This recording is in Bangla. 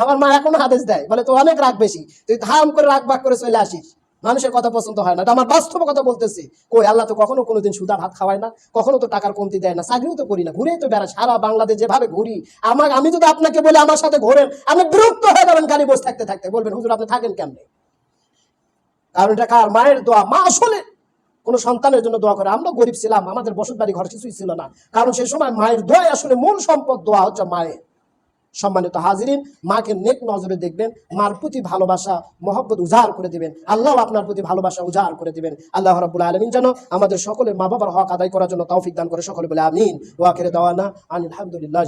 আমার মা এখনো আদেশ দেয়, বলে তো অনেক রাগ বেশি, তুই ধাম করে রাগ বাগ করে চলে আসিস, মানুষের কথা পছন্দ হয় না। এটা আমার বাস্তব কথা বলতেছি। কই আল্লাহ তো কখনো কোনোদিন সুদা ভাত খাওয়ায় না, কখনো তো টাকার কমতি দেয় না, চাকরিও তো করি না, ঘুরেই তো বেড়া সারা বাংলাদেশ যেভাবে ঘুরি। আমি যদি আপনাকে বলি আমার সাথে ঘোরেন, আপনি বিরক্ত হয়ে যাবেন, গাড়ি বসে থাকতে থাকতে বলবেন হুজুর আপনি থাকেন কেমনে। কারণ এটা কার? মায়ের দোয়া। মা আসলে কোন সন্তানের জন্য দোয়া করে। আমরা গরিব ছিলাম, আমাদের বসত বাড়ি ঘর কিছুই ছিল না, কারণ সেই সময় মায়ের দোয়া আসলে মূল সম্পদ। দোয়া হচ্ছে মায়ের। সম্মানিত হাজিরিন, মাকে নেক নজরে দেখবেন, মার প্রতি ভালোবাসা মহব্বত উজাড় করে দিবেন, আল্লাহ আপনার প্রতি ভালোবাসা উজাড় করে দিবেন। আল্লাহ রাব্বুল আলামিন যেন আমাদের সকলের মা বাবার হক আদায় করার জন্য তৌফিক দান করে। সকলে বলে আমিন। ওয়া আখিরু দাওয়ানা আলহামদুলিল্লাহ।